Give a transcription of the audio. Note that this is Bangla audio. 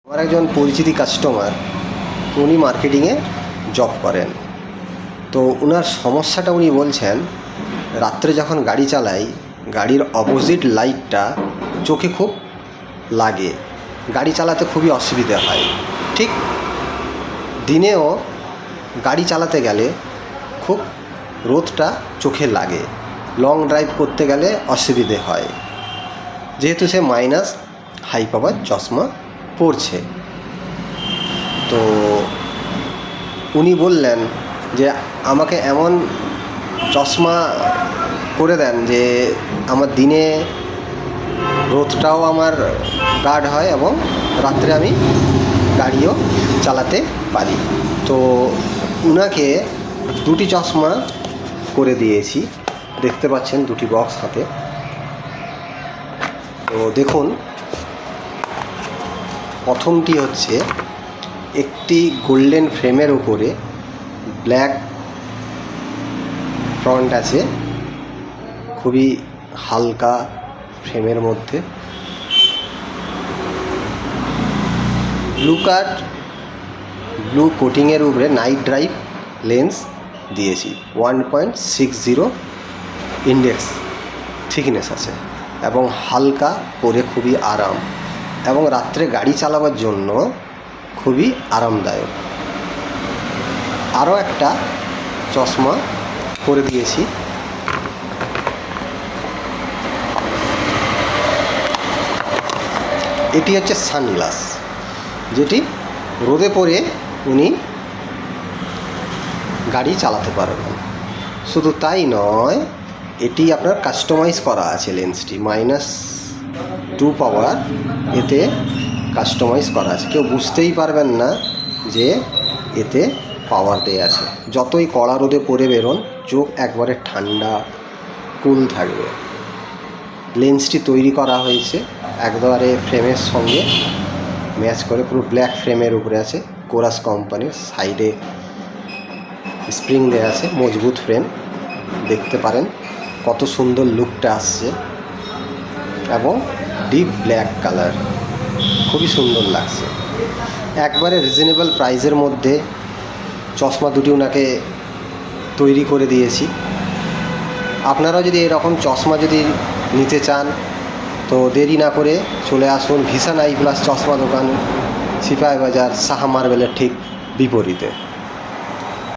আমার একজন পরিচিতি কাস্টমার, উনি মার্কেটিংয়ে জব করেন। তো ওনার সমস্যাটা উনি বলছেন, রাত্রে যখন গাড়ি চালাই গাড়ির অপোজিট লাইটটা চোখে খুব লাগে, গাড়ি চালাতে খুবই অসুবিধা হয়। ঠিক দিনেও গাড়ি চালাতে গেলে খুব রোদটা চোখে লাগে, লং ড্রাইভ করতে গেলে অসুবিধে হয়, যেহেতু সে মাইনাস হাই পাওয়ার চশমা পড়ছে। তো উনি বললেন যে আমাকে এমন চশমা করে দেন যে আমার দিনে রোদটাও আমার গার্ড হয় এবং রাত্রে আমি গাড়িও চালাতে পারি। তো উনাকে দুটি চশমা করে দিয়েছি, দেখতে পাচ্ছেন দুটি বক্স হাতে। তো দেখুন, প্রথমটি হচ্ছে একটি গোল্ডেন ফ্রেমের উপরে ব্ল্যাক ফ্রন্ট আছে, খুবই হালকা ফ্রেমের মধ্যে। ব্লু কোটিংয়ের উপরে নাইট ড্রাইভ লেন্স দিয়েছি, 1.60 ইন্ডেক্স থিকনেস আছে এবং হালকা পরে খুবই আরাম, এবং রাত্রে গাড়ি চালাবার জন্য খুবই আরামদায়ক। আরও একটা চশমা করে দিয়েছি, এটি হচ্ছে সানগ্লাস, যেটি রোদে পড়ে উনি গাড়ি চালাতে পারবেন। শুধু তাই নয়, এটি আপনার কাস্টমাইজ করা আছে, লেন্সটি -2 পাওয়ার এতে কাস্টমাইজ করা আছে। কেউ বুঝতেই পারবেন না যে এতে পাওয়ার দেয়া আছে। যতই কড়া রোদে পড়ে বেরোন, চোখ একবারে ঠান্ডা কুল থাকবে। লেন্সটি তৈরি করা হয়েছে একবারে ফ্রেমের সঙ্গে ম্যাচ করে, পুরো ব্ল্যাক ফ্রেমের উপরে আছে, কোরাস কোম্পানির। সাইডে স্প্রিং দেওয়া আছে, মজবুত ফ্রেম। দেখতে পারেন কত সুন্দর লুকটা আসছে, এবং ডিপ ব্ল্যাক কালার, খুবই সুন্দর লাগছে। একবারে রিজনেবল প্রাইসের মধ্যে চশমা দুটি ওনাকে তৈরি করে দিয়েছি। আপনারাও যদি এরকম চশমা যদি নিতে চান, তো দেরি না করে চলে আসুন ভিশন আই প্লাস চশমা দোকান, সিপাহী বাজার, শাহ মার্বেলের ঠিক বিপরীতে।